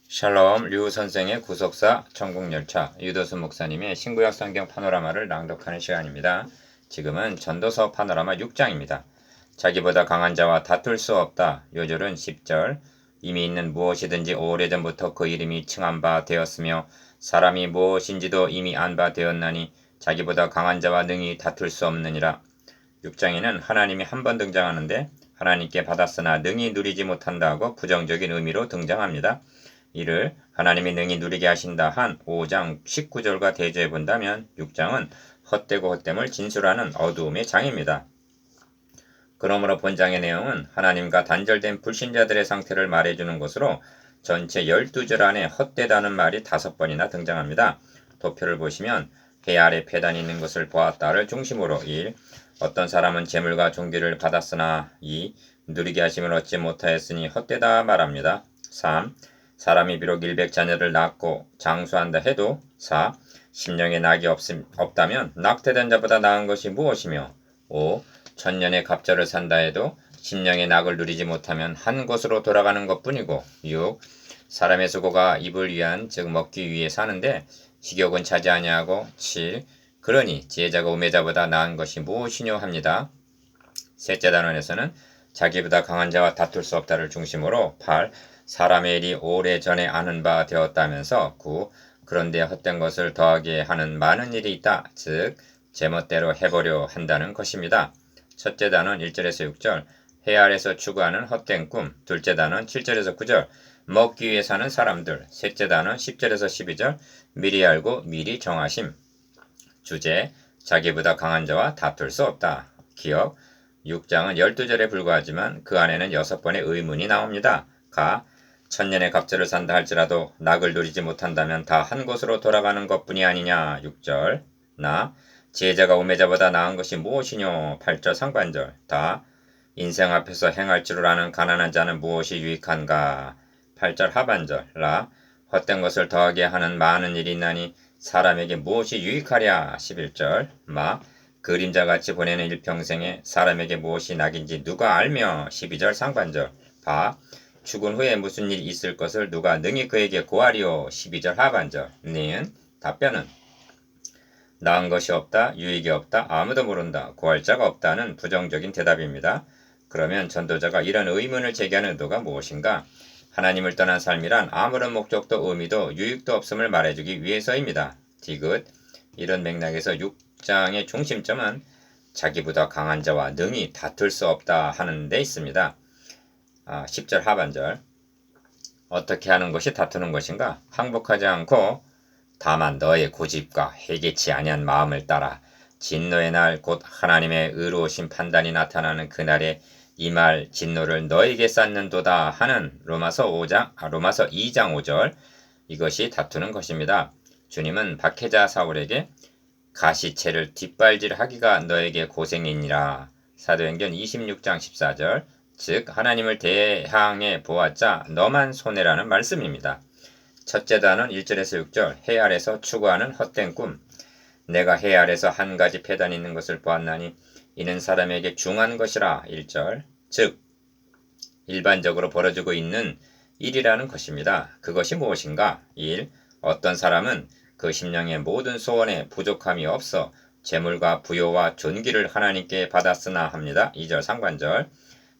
샬롬 류 선생의 구속사 천국열차 유도수 목사님의 신구약 성경 파노라마를 낭독하는 시간입니다. 지금은 전도서 파노라마 6장입니다. 자기보다 강한 자와 다툴 수 없다. 요절은 10절. 이미 있는 무엇이든지 오래전부터 그 이름이 칭한 바 되었으며 사람이 무엇인지도 이미 안 바 되었나니 자기보다 강한 자와 능히 다툴 수 없느니라. 6장에는 하나님이 한 번 등장하는데 하나님께 받았으나 능히 누리지 못한다고 부정적인 의미로 등장합니다. 이를 하나님이 능히 누리게 하신다 한 5장 19절과 대조해 본다면 6장은 헛되고 헛됨을 진술하는 어두움의 장입니다. 그러므로 본장의 내용은 하나님과 단절된 불신자들의 상태를 말해주는 것으로 전체 12절 안에 헛되다는 말이 5번이나 등장합니다. 도표를 보시면 해 아래 폐단이 있는 것을 보았다를 중심으로 1. 어떤 사람은 재물과 존귀를 받았으나 2. 누리게 하심을 얻지 못하였으니 헛되다 말합니다. 3. 사람이 비록 100자녀를 낳고 장수한다 해도 4. 심령에 낙이 없다면 낙태된 자보다 나은 것이 무엇이며 5. 천년의 갑절을 산다 해도 심령의 낙을 누리지 못하면 한 곳으로 돌아가는 것뿐이고 6. 사람의 수고가 입을 위한 즉 먹기 위해 사는데 식욕은 차지 아니하고 7. 그러니 지혜자가 우매자보다 나은 것이 무엇이뇨 합니다. 셋째 단원에서는 자기보다 강한 자와 다툴 수 없다를 중심으로 8. 사람의 일이 오래전에 아는 바 되었다면서 9. 그런데 헛된 것을 더하게 하는 많은 일이 있다. 즉 제멋대로 해보려 한다는 것입니다. 첫째 단원 1절에서 6절 해 아래서 추구하는 헛된 꿈. 둘째 단원 7절에서 9절 먹기 위해 사는 사람들. 셋째 단원 10절에서 12절 미리 알고 미리 정하심. 주제 자기보다 강한 자와 다툴 수 없다. 기억 6장은 12절에 불과하지만 그 안에는 6번의 의문이 나옵니다. 가 천년의 갑절을 산다 할지라도 낙을 누리지 못한다면 다 한 곳으로 돌아가는 것뿐이 아니냐. 6절 나 지혜자가 우매자보다 나은 것이 무엇이뇨. 8절 상반절 다 인생 앞에서 행할 줄을 아는 가난한 자는 무엇이 유익한가. 8절 하반절 라 헛된 것을 더하게 하는 많은 일이 있나니 사람에게 무엇이 유익하랴. 11절 마 그림자같이 보내는 일평생에 사람에게 무엇이 낙인지 누가 알며. 12절 상반절 바 죽은 후에 무슨 일이 있을 것을 누가 능히 그에게 고하리오. 12절 하반절 는 답변은 나은 것이 없다, 유익이 없다, 아무도 모른다, 고할 자가 없다는 부정적인 대답입니다. 그러면 전도자가 이런 의문을 제기하는 의도가 무엇인가? 하나님을 떠난 삶이란 아무런 목적도 의미도 유익도 없음을 말해주기 위해서입니다. 디귿 이런 맥락에서 6장의 중심점은 자기보다 강한 자와 능히 다툴 수 없다 하는 데 있습니다. 10절 하반절 어떻게 하는 것이 다투는 것인가? 항복하지 않고 다만 너의 고집과 회개치 아니한 마음을 따라 진노의 날 곧 하나님의 의로우신 판단이 나타나는 그날에 이 말 진노를 너에게 쌓는도다 하는 로마서 2장 5절 이것이 다투는 것입니다. 주님은 박해자 사울에게 가시체를 뒷발질하기가 너에게 고생이니라. 사도행전 26장 14절 즉 하나님을 대항해 보았자 너만 손해라는 말씀입니다. 첫째 단원 1절에서 6절 해 아래서 추구하는 헛된 꿈. 내가 해 아래서 한 가지 폐단이 있는 것을 보았나니 이는 사람에게 중한 것이라. 1절 즉 일반적으로 벌어지고 있는 일이라는 것입니다. 그것이 무엇인가? 1. 어떤 사람은 그 심령의 모든 소원에 부족함이 없어 재물과 부요와 존귀를 하나님께 받았으나 합니다. 2절 상반절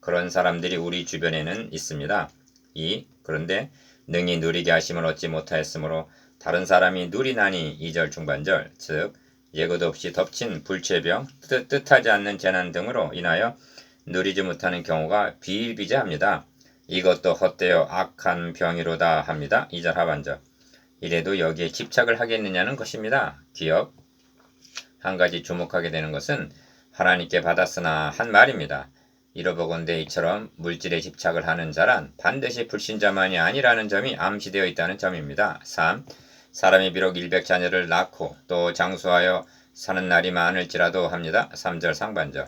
그런 사람들이 우리 주변에는 있습니다. 2. 그런데 능히 누리게 하심을 얻지 못하였으므로 다른 사람이 누리나니. 2절 중반절 즉 예고도 없이 덮친 불체병, 뜻하지 않는 재난 등으로 인하여 누리지 못하는 경우가 비일비재합니다. 이것도 헛되어 악한 병이로다 합니다. 2절 하반절 이래도 여기에 집착을 하겠느냐는 것입니다. 기억 한 가지 주목하게 되는 것은 하나님께 받았으나 한 말입니다. 이러보건대 이처럼 물질에 집착을 하는 자란 반드시 불신자만이 아니라는 점이 암시되어 있다는 점입니다. 3. 사람이 비록 100자녀를 낳고 또 장수하여 사는 날이 많을지라도 합니다. 3절 상반절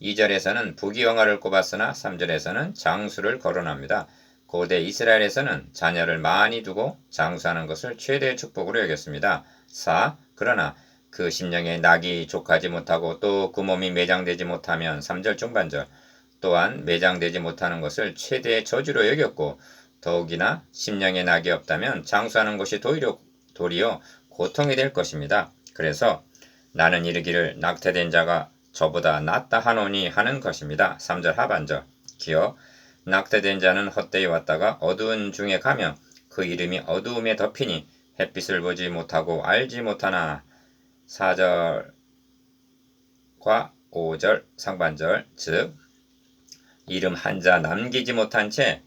2절에서는 부귀영화를 꼽았으나 3절에서는 장수를 거론합니다. 고대 이스라엘에서는 자녀를 많이 두고 장수하는 것을 최대의 축복으로 여겼습니다. 4. 그러나 그 심령에 낙이 족하지 못하고 또 그 몸이 매장되지 못하면 3절 중반절 또한 매장되지 못하는 것을 최대의 저주로 여겼고 더욱이나 심령에 낙이 없다면 장수하는 것이 도리어 고통이 될 것입니다. 그래서 나는 이르기를 낙태된 자가 저보다 낫다 하노니 하는 것입니다. 3절 하반절. 기어 낙태된 자는 헛되이 왔다가 어두운 중에 가며 그 이름이 어두움에 덮이니 햇빛을 보지 못하고 알지 못하나. 4절과 5절 상반절. 즉 이름 한자 남기지 못한 채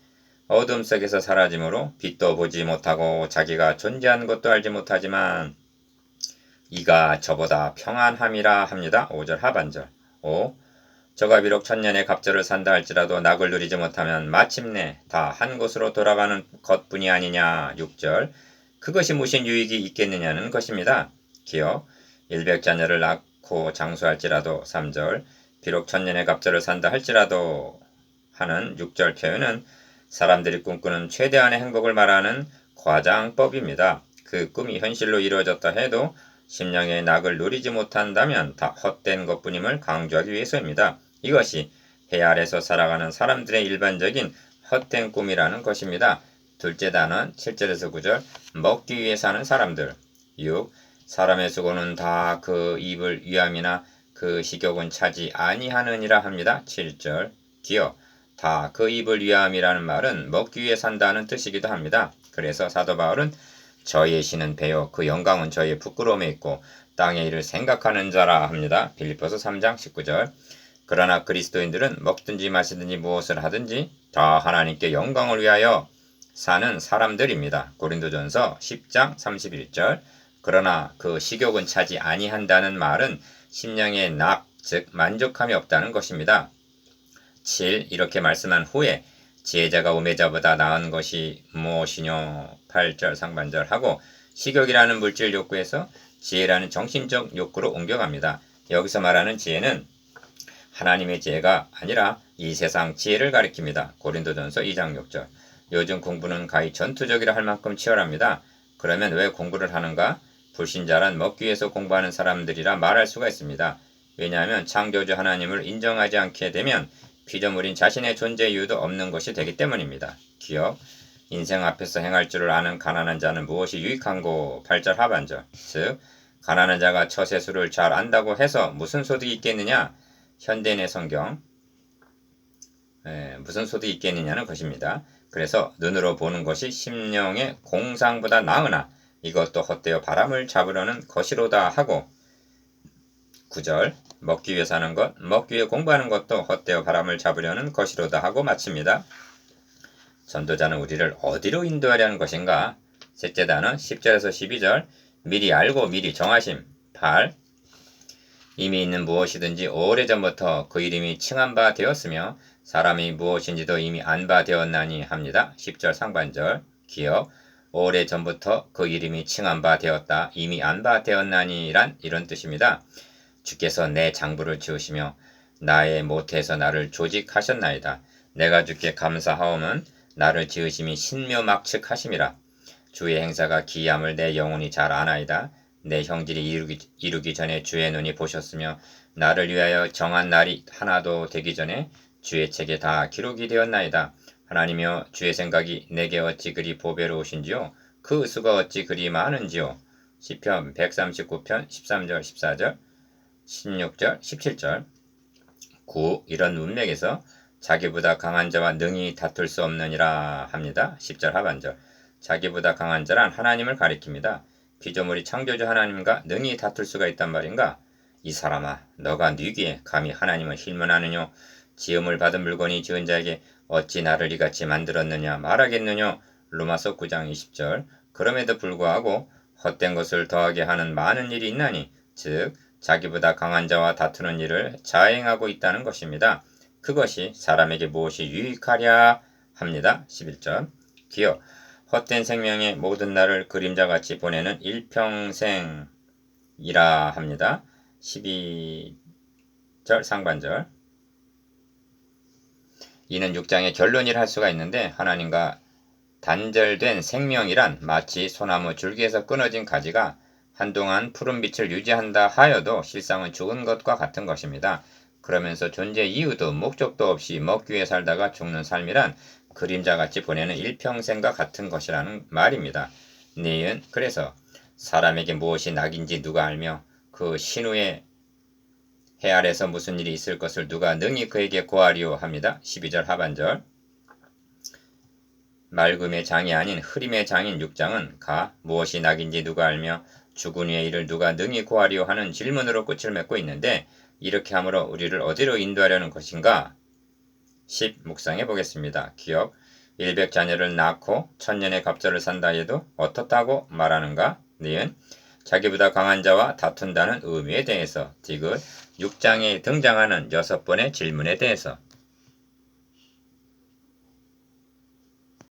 어둠 속에서 사라짐으로 빛도 보지 못하고 자기가 존재한 것도 알지 못하지만 이가 저보다 평안함이라 합니다. 5절 하반절. 5. 저가 비록 천년의 갑절을 산다 할지라도 낙을 누리지 못하면 마침내 다 한 곳으로 돌아가는 것뿐이 아니냐. 6절. 그것이 무슨 유익이 있겠느냐는 것입니다. 기어 일백자녀를 낳고 장수할지라도. 3절. 비록 천년의 갑절을 산다 할지라도 하는 6절 표현은 사람들이 꿈꾸는 최대한의 행복을 말하는 과장법입니다. 그 꿈이 현실로 이루어졌다 해도 심령의 낙을 누리지 못한다면 다 헛된 것뿐임을 강조하기 위해서입니다. 이것이 해 아래서 살아가는 사람들의 일반적인 헛된 꿈이라는 것입니다. 둘째 단원 7절에서 9절. 먹기 위해 사는 사람들. 6. 사람의 수고는 다 그 입을 위함이나 그 식욕은 차지 아니하느니라 합니다. 7절. 기어 다 그 입을 위함이라는 말은 먹기 위해 산다는 뜻이기도 합니다. 그래서 사도 바울은 저의 신은 배요 그 영광은 저의 부끄러움에 있고 땅의 일을 생각하는 자라 합니다. 빌립보서 3장 19절. 그러나 그리스도인들은 먹든지 마시든지 무엇을 하든지 다 하나님께 영광을 위하여 사는 사람들입니다. 고린도전서 10장 31절. 그러나 그 식욕은 차지 아니한다는 말은 심령의 낙, 즉 만족함이 없다는 것입니다. 7. 이렇게 말씀한 후에 지혜자가 우매자보다 나은 것이 무엇이뇨. 8절 상반절 하고 식욕이라는 물질 욕구에서 지혜라는 정신적 욕구로 옮겨갑니다. 여기서 말하는 지혜는 하나님의 지혜가 아니라 이 세상 지혜를 가리킵니다. 고린도전서 2장 6절. 요즘 공부는 가히 전투적이라 할 만큼 치열합니다. 그러면 왜 공부를 하는가? 불신자란 먹기 위해서 공부하는 사람들이라 말할 수가 있습니다. 왜냐하면 창조주 하나님을 인정하지 않게 되면 피조물인 자신의 존재 이유도 없는 것이 되기 때문입니다. 기억. 인생 앞에서 행할 줄을 아는 가난한 자는 무엇이 유익한고. 8절 하반절. 즉 가난한 자가 처세술을 잘 안다고 해서 무슨 소득이 있겠느냐. 현대인의 성경. 무슨 소득이 있겠느냐는 것입니다. 그래서 눈으로 보는 것이 심령의 공상보다 나으나 이것도 헛되어 바람을 잡으려는 것이로다 하고. 9절. 먹기 위해 사는 것, 먹기 위해 공부하는 것도 헛되어 바람을 잡으려는 것이로다 하고 마칩니다. 전도자는 우리를 어디로 인도하려는 것인가? 셋째 단어 10절에서 12절. 미리 알고 미리 정하심. 8. 이미 있는 무엇이든지 오래전부터 그 이름이 칭한 바 되었으며 사람이 무엇인지도 이미 안 바 되었나니 합니다. 10절 상반절. 기억. 오래전부터 그 이름이 칭한 바 되었다. 이미 안 바 되었나니란 이런 뜻입니다. 주께서 내 장부를 지으시며 나의 모태에서 나를 조직하셨나이다. 내가 주께 감사하오면 나를 지으심이 신묘막측하심이라. 주의 행사가 기이함을 내 영혼이 잘 아나이다. 내 형질이 이루기 전에 주의 눈이 보셨으며 나를 위하여 정한 날이 하나도 되기 전에 주의 책에 다 기록이 되었나이다. 하나님이여 주의 생각이 내게 어찌 그리 보배로우신지요. 그 수가 어찌 그리 많은지요. 시편 139편 13절 14절 16절 17절. 9. 이런 문맥에서 자기보다 강한 자와 능히 다툴 수 없느니라 합니다. 10절 하반절. 자기보다 강한 자란 하나님을 가리킵니다. 피조물이 창조주 하나님과 능히 다툴 수가 있단 말인가? 이 사람아 너가 뉘기에 감히 하나님을 힐문하느뇨. 지음을 받은 물건이 지은 자에게 어찌 나를 이같이 만들었느냐 말하겠느뇨. 로마서 9장 20절. 그럼에도 불구하고 헛된 것을 더하게 하는 많은 일이 있나니 즉 자기보다 강한 자와 다투는 일을 자행하고 있다는 것입니다. 그것이 사람에게 무엇이 유익하랴 합니다. 11절. 기어 헛된 생명의 모든 날을 그림자같이 보내는 일평생이라 합니다. 12절 상반절. 이는 6장의 결론이라 할 수가 있는데 하나님과 단절된 생명이란 마치 소나무 줄기에서 끊어진 가지가 한동안 푸른 빛을 유지한다 하여도 실상은 죽은 것과 같은 것입니다. 그러면서 존재 이유도 목적도 없이 먹기 위해 살다가 죽는 삶이란 그림자같이 보내는 일평생과 같은 것이라는 말입니다. 니은 그래서 사람에게 무엇이 낙인지 누가 알며 그 신후에 해 아래서 무슨 일이 있을 것을 누가 능히 그에게 고하리오 합니다. 12절 하반절. 맑음의 장이 아닌 흐림의 장인 6장은 가 무엇이 낙인지 누가 알며 죽은 후의 일을 누가 능히 고하리오 하는 질문으로 끝을 맺고 있는데 이렇게 함으로 우리를 어디로 인도하려는 것인가? 10 묵상해 보겠습니다. 기억 일백 자녀를 낳고 천년의 갑절을 산다 해도 어떻다고 말하는가? 니은 자기보다 강한 자와 다툰다는 의미에 대해서 디귿 6장에 등장하는 6번의 질문에 대해서